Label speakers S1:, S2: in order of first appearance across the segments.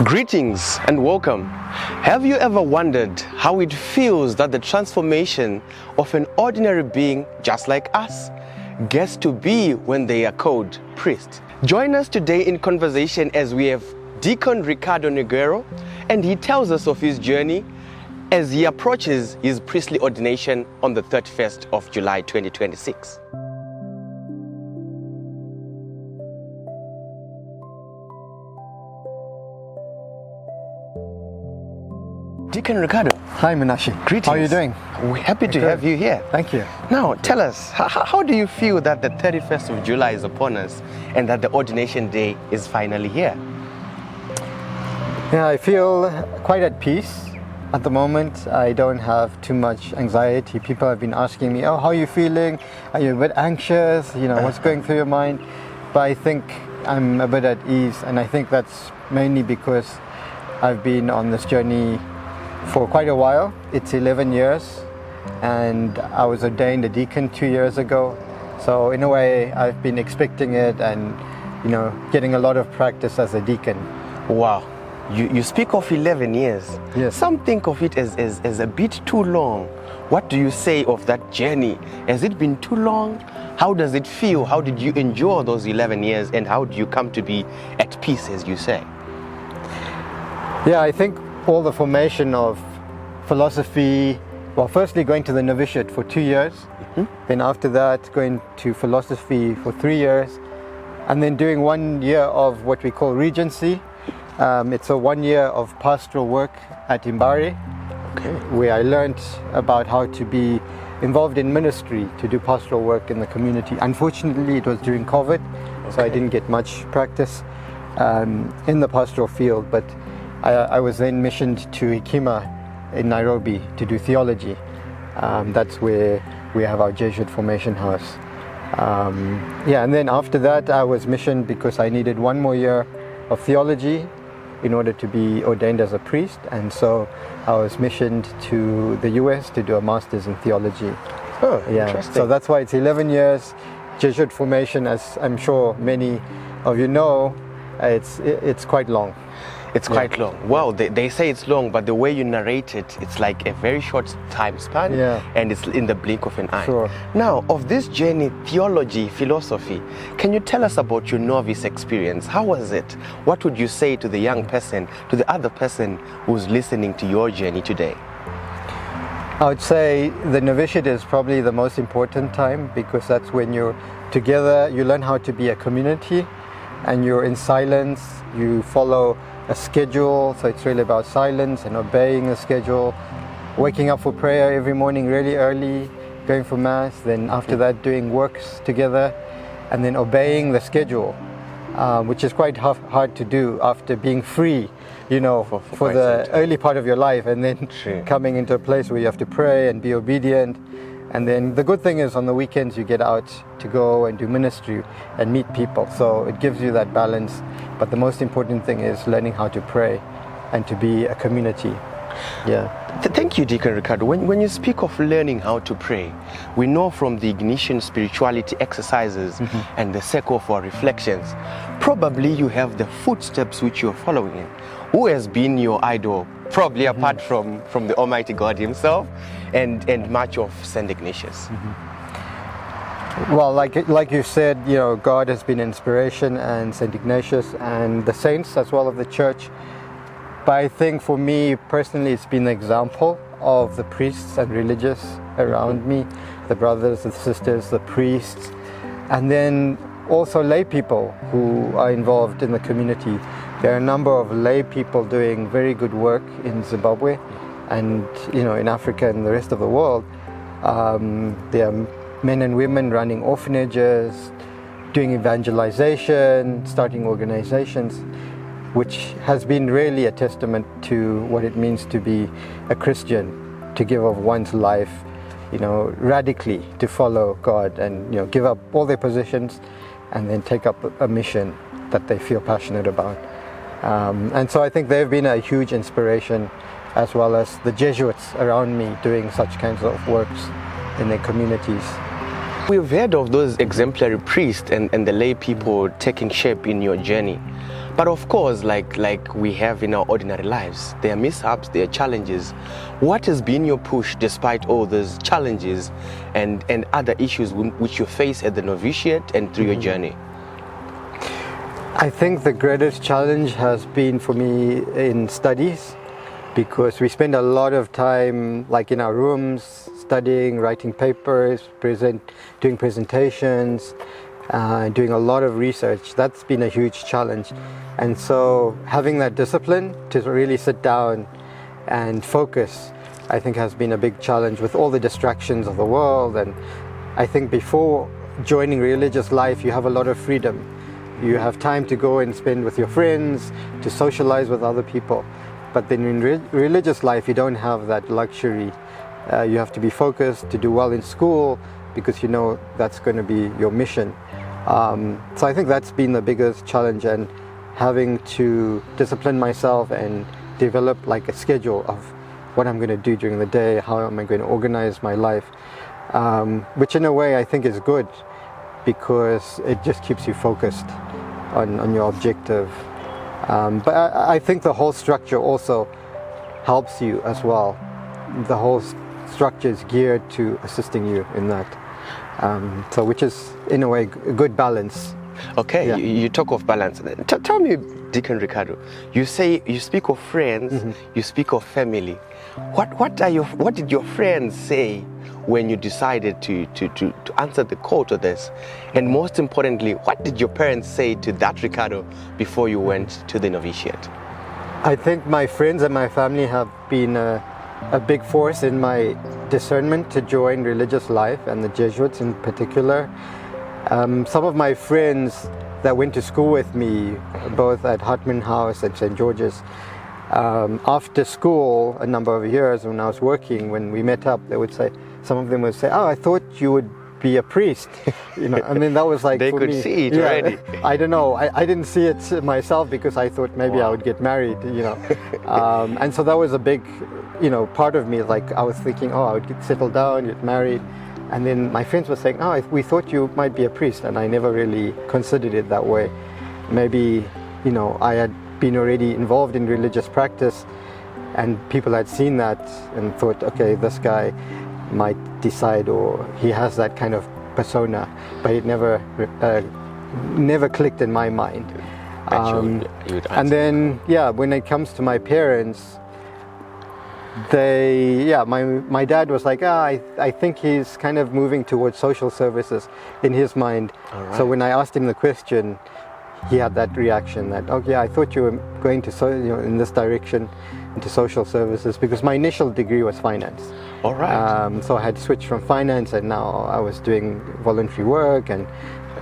S1: Greetings and welcome. Have you ever wondered how it feels that the transformation of an ordinary being just like us gets to be when they are called priest? Join us today in conversation as we have Deacon Ricardo Nogueiro, and he tells us of his journey as he approaches his priestly ordination on the 31st of July 2026. Deacon Ricardo.
S2: Hi Menashe.
S1: Greetings.
S2: How are you doing?
S1: We're happy to have you here.
S2: Thank you.
S1: Now, tell us, how do you feel that the 31st of July is upon us and that the ordination day is finally here?
S2: Yeah, I feel quite at peace at the moment. I don't have too much anxiety. People have been asking me, oh, how are you feeling? Are you a bit anxious? You know, what's going through your mind? But I think I'm a bit at ease, and I think that's mainly because I've been on this journey for quite a while. It's 11 years, and I was ordained a deacon 2 years ago. So in a way, I've been expecting it and, you know, getting a lot of practice as a deacon.
S1: Wow. You speak of 11 years.
S2: Yes.
S1: Some think of it as a bit too long. What do you say of that journey? Has it been too long? How does it feel? How did you endure those 11 years, and how do you come to be at peace, as you say?
S2: Yeah, I think all the formation of philosophy, well, firstly going to the Novitiate for 2 years, then after that going to philosophy for 3 years, and then doing 1 year of what we call regency. It's a 1 year of pastoral work at Imbari, where I learned about how to be involved in ministry, to do pastoral work in the community. Unfortunately, it was during COVID, so I didn't get much practice in the pastoral field, but I was then missioned to Hekima in Nairobi to do theology. That's where we have our Jesuit formation house. And then after that I was missioned because I needed 1 more year of theology in order to be ordained as a priest, and so I was missioned to the US to do a master's in theology.
S1: Oh, interesting.
S2: So that's why it's 11 years. Jesuit formation, as I'm sure many of you know, it's quite long.
S1: It's quite long. Well, they say it's long, but the way you narrate it, it's like a very short time span, and it's in the blink of an eye.
S2: Sure.
S1: Now, of this journey, theology, philosophy, can you tell us about your novice experience? How was it? What would you say to the young person, to the other person who's listening to your journey today?
S2: I would say the novitiate is probably the most important time, because that's when you're together, you learn how to be a community, and you're in silence, you follow a schedule, so it's really about silence and obeying a schedule, waking up for prayer every morning really early, going for mass, then after that doing works together, and then obeying the schedule, which is quite hard to do after being free, you know, for the early part of your life, and then coming into a place where you have to pray and be obedient. And then the good thing is on the weekends you get out to go and do ministry and meet people, so it gives you that balance. But the most important thing is learning how to pray and to be a community.
S1: Thank you, Deacon Ricardo. When you speak of learning how to pray, we know from the Ignition spirituality exercises and the circle of our reflections, probably you have the footsteps which you're following in. Who has been your idol, probably apart from the Almighty God himself and much of St. Ignatius?
S2: Well, like you said, you know, God has been inspiration, and St. Ignatius and the saints as well of the church. But I think for me personally, it's been an example of the priests and religious around me, the brothers, the sisters, the priests, and then also lay people who are involved in the community. There are a number of lay people doing very good work in Zimbabwe and, you know, in Africa and the rest of the world. There are men and women running orphanages, doing evangelization, starting organizations, which has been really a testament to what it means to be a Christian, to give of one's life, you know, radically to follow God, and, you know, give up all their positions and then take up a mission that they feel passionate about. And so I think they've been a huge inspiration, as well as the Jesuits around me doing such kinds of works in their communities.
S1: We've heard of those exemplary priests and the lay people taking shape in your journey. But of course, like we have in our ordinary lives, there are mishaps, there are challenges. What has been your push despite all those challenges and other issues which you face at the novitiate and through your journey?
S2: I think the greatest challenge has been for me in studies, because we spend a lot of time like in our rooms studying, writing papers, doing presentations, doing a lot of research. That's been a huge challenge. And so having that discipline to really sit down and focus, I think has been a big challenge with all the distractions of the world. And I think before joining religious life, you have a lot of freedom. You have time to go and spend with your friends, to socialize with other people. But then in religious life, you don't have that luxury. You have to be focused to do well in school, because you know that's going to be your mission. So I think that's been the biggest challenge, and having to discipline myself and develop like a schedule of what I'm going to do during the day, how am I going to organize my life, which in a way I think is good, because it just keeps you focused on your objective. But I think the whole structure also helps you as well. The whole structure is geared to assisting you in that. So which is in a way a good balance.
S1: Okay,
S2: Yeah.
S1: you talk of balance. Tell me, Deacon Ricardo, you say you speak of friends, you speak of family. What did your friends say when you decided to answer the call to this? And most importantly, what did your parents say to that Ricardo before you went to the novitiate?
S2: I think my friends and my family have been a big force in my discernment to join religious life, and the Jesuits in particular. Some of my friends that went to school with me, both at Hartman House and St. George's, after school, a number of years when I was working, when we met up, some of them would say, "Oh, I thought you would be a priest." You know, I mean, that was like
S1: they
S2: for
S1: could
S2: me,
S1: see it already.
S2: I don't know. I didn't see it myself, because I thought maybe I would get married. You know, and so that was a big, part of me. Like I was thinking, oh, I would settle down, get married. And then my friends were saying, "Oh, we thought you might be a priest," and I never really considered it that way. Maybe, I had been already involved in religious practice, and people had seen that and thought, okay, this guy might decide, or he has that kind of persona, but it never clicked in my mind. And then, when it comes to my parents, my dad was like, I think he's kind of moving towards social services in his mind.
S1: All right.
S2: So when I asked him the question, he had that reaction that, okay, I thought you were going to in this direction, into social services, because my initial degree was finance.
S1: All right.
S2: So I had switched from finance, and now I was doing voluntary work and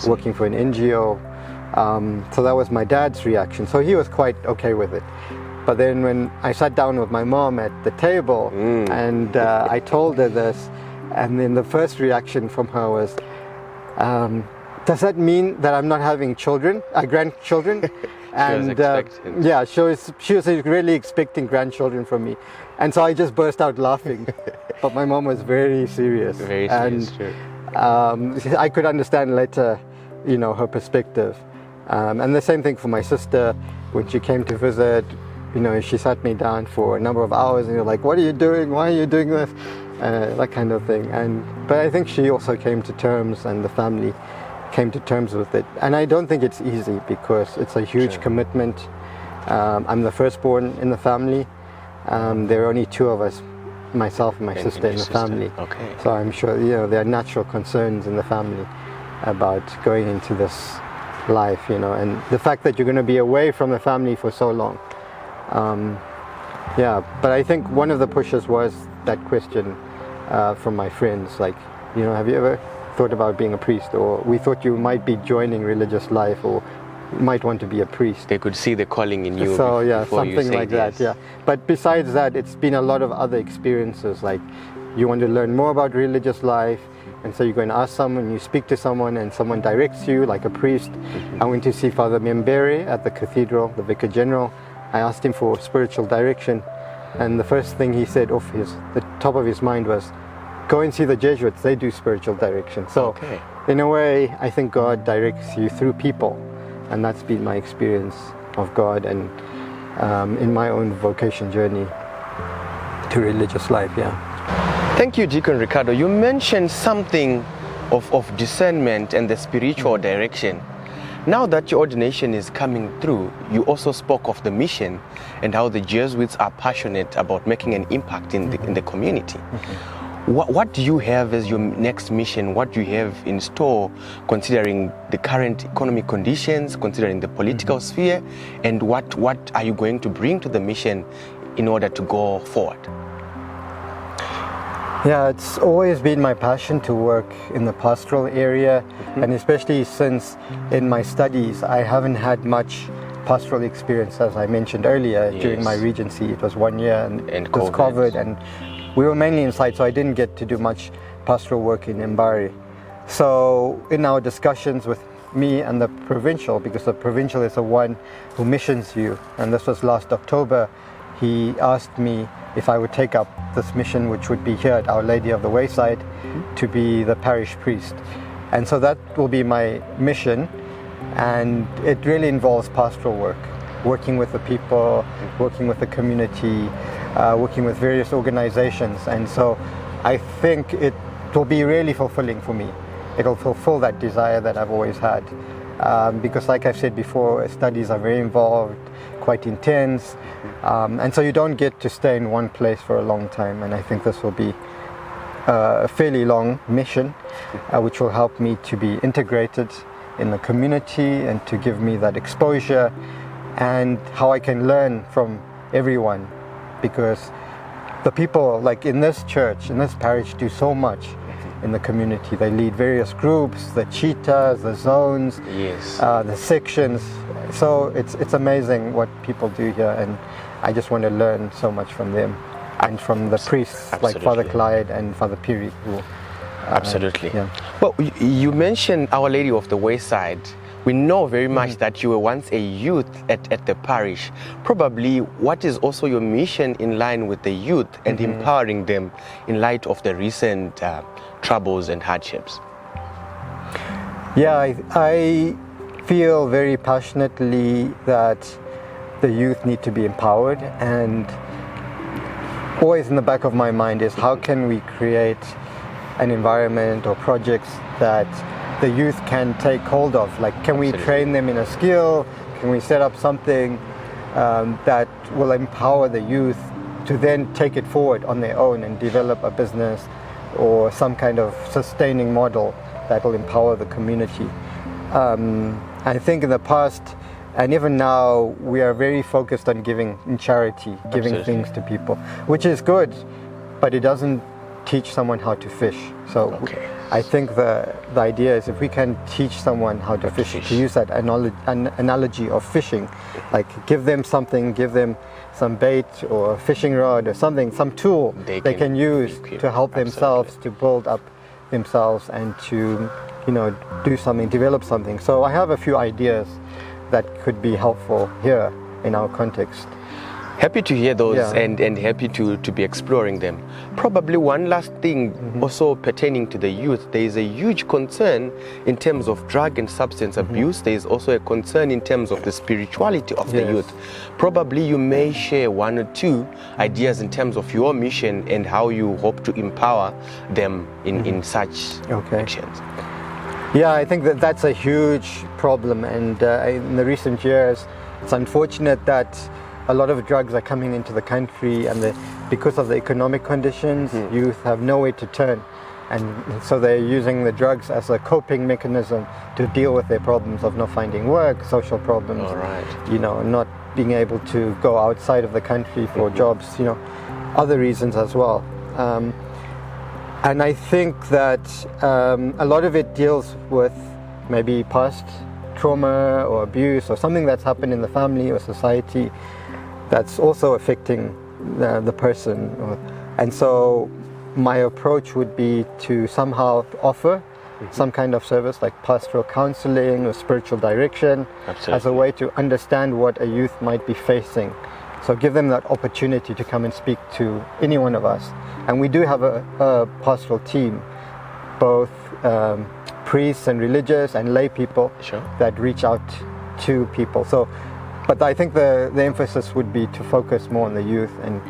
S2: working for an NGO. So that was my dad's reaction. So he was quite okay with it. But then when I sat down with my mom at the table and I told her this, and then the first reaction from her was, does that mean that I'm not having grandchildren? And she was really expecting grandchildren from me. And so I just burst out laughing. But my mom was very serious.
S1: Very serious,
S2: and I could understand later, her perspective. And the same thing for my sister. When she came to visit, she sat me down for a number of hours, and you're like, "What are you doing? Why are you doing this?" That kind of thing. But I think she also came to terms, and the family came to terms with it. And I don't think it's easy, because it's a huge commitment. I'm the firstborn in the family. There are only two of us, myself and my sister in the family.
S1: Okay.
S2: So I'm sure there are natural concerns in the family about going into this life, and the fact that you're going to be away from the family for so long. But I think one of the pushes was that question from my friends, like, have you ever thought about being a priest? Or we thought you might be joining religious life, or you might want to be a priest.
S1: They could see the calling in you.
S2: So
S1: before
S2: something like that. Yeah. But besides that, it's been a lot of other experiences. Like, you want to learn more about religious life, and so you're going to ask someone, you speak to someone, and someone directs you, like a priest. I went to see Father Membere at the cathedral, the Vicar General. I asked him for spiritual direction, and the first thing he said off the top of his mind was, "Go and see the Jesuits, they do spiritual direction." So in a way, I think God directs you through people, and that's been my experience. of God and in my own vocation journey to religious life.
S1: Thank you, Deacon Ricardo. You mentioned something of discernment and the spiritual direction. Now that your ordination is coming through, you also spoke of the mission and how the Jesuits are passionate about making an impact in the community. What do you have as your next mission? What do you have in store, considering the current economic conditions, considering the political sphere, and what are you going to bring to the mission in order to go forward?
S2: Yeah, it's always been my passion to work in the pastoral area, and especially since in my studies I haven't had much pastoral experience, as I mentioned earlier. During my regency. It was 1 year and it was COVID, and we were mainly inside, so I didn't get to do much pastoral work in Mbari. So in our discussions with me and the provincial, because the provincial is the one who missions you, and this was last October, he asked me if I would take up this mission, which would be here at Our Lady of the Wayside, to be the parish priest. And so that will be my mission, and it really involves pastoral work, working with the people, working with the community, working with various organizations. And so I think it will be really fulfilling for me. It'll fulfill that desire that I've always had. Because like I've said before, studies are very involved, quite intense, and so you don't get to stay in one place for a long time, and I think this will be a fairly long mission, which will help me to be integrated in the community and to give me that exposure and how I can learn from everyone, because the people like in this church, in this parish, do so much in the community. They lead various groups, the cheetahs, the zones, the sections. So it's amazing what people do here, and I just want to learn so much from them and from the priests like Father Clyde and Father Piri.
S1: Absolutely. Well, you mentioned Our Lady of the Wayside. We know very much that you were once a youth at the parish. Probably what is also your mission in line with the youth and empowering them in light of the recent troubles and hardships?
S2: Yeah, I feel very passionately that the youth need to be empowered, and always in the back of my mind is how can we create an environment or projects that the youth can take hold of. Like, can we train them in a skill? Can we set up something that will empower the youth to then take it forward on their own and develop a business or some kind of sustaining model that will empower the community? I think in the past and even now we are very focused on giving in charity, giving things to people, which is good, but it doesn't teach someone how to fish. So I think the idea is if we can teach someone how to fish, to use that analogy of fishing, like give them something, give them some bait or a fishing rod or something, some tool they can use to help themselves, to build up themselves and to, you know, do something, develop something. So I have a few ideas that could be helpful here in our context.
S1: Happy to hear those and happy to be exploring them. Probably one last thing also pertaining to the youth, there is a huge concern in terms of drug and substance abuse. There is also a concern in terms of the spirituality of the youth. Probably you may share one or two ideas in terms of your mission and how you hope to empower them in such actions.
S2: Yeah, I think that's a huge problem, and in the recent years it's unfortunate that a lot of drugs are coming into the country, and because of the economic conditions, youth have nowhere to turn, and so they're using the drugs as a coping mechanism to deal with their problems of not finding work, social problems, you know, not being able to go outside of the country for jobs, you know, other reasons as well. And I think that a lot of it deals with maybe past trauma or abuse or something that's happened in the family or society that's also affecting the person. And so my approach would be to somehow offer some kind of service like pastoral counseling or spiritual direction as a way to understand what a youth might be facing. So give them that opportunity to come and speak to any one of us. And we do have a pastoral team, both priests and religious and lay people that reach out to people. So But I think the emphasis would be to focus more on the youth and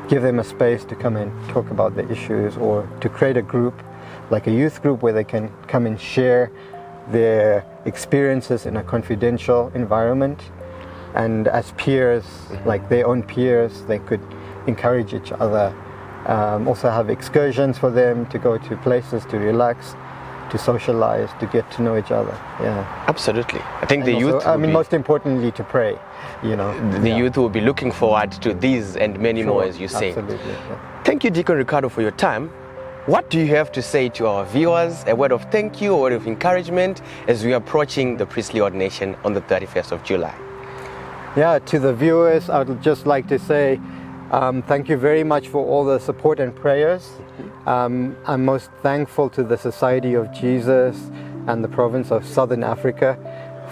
S2: give them a space to come and talk about the issues, or to create a group, like a youth group, where they can come and share their experiences in a confidential environment. And as peers, like their own peers, they could encourage each other. Also have excursions for them to go to places to relax, to socialize, to get to know each other. Yeah,
S1: absolutely. I think
S2: and
S1: the
S2: also,
S1: youth.
S2: most importantly, to pray.
S1: The youth will be looking forward to these and many more, as you say.
S2: Absolutely. Yeah.
S1: Thank you, Deacon Ricardo, for your time. What do you have to say to our viewers? A word of thank you, a word of encouragement, as we are approaching the priestly ordination on the 31st of July.
S2: Yeah, to the viewers, I would just like to say thank you very much for all the support and prayers. I'm most thankful to the Society of Jesus and the province of Southern Africa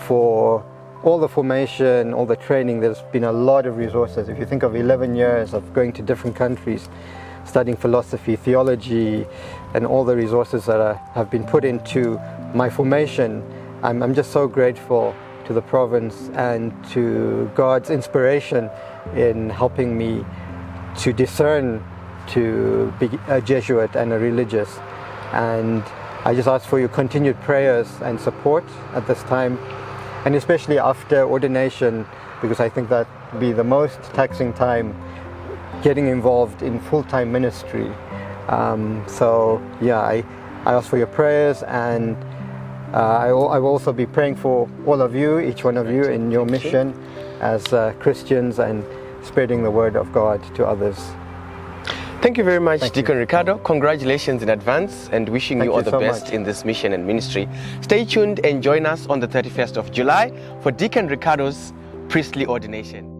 S2: for all the formation, all the training. There's been a lot of resources. If you think of 11 years of going to different countries, studying philosophy, theology, and all the resources that have been put into my formation, I'm just so grateful to the province and to God's inspiration in helping me to discern to be a Jesuit and a religious. And I just ask for your continued prayers and support at this time, and especially after ordination, because I think that would be the most taxing time, getting involved in full-time ministry. So yeah, I ask for your prayers, and I will also be praying for all of you, each one of you, in your mission as Christians and spreading the word of God to others.
S1: Thank you very much, Deacon Ricardo. Congratulations in advance, and wishing you all the best in this mission and ministry. Stay tuned and join us on the 31st of July for Deacon Ricardo's priestly ordination.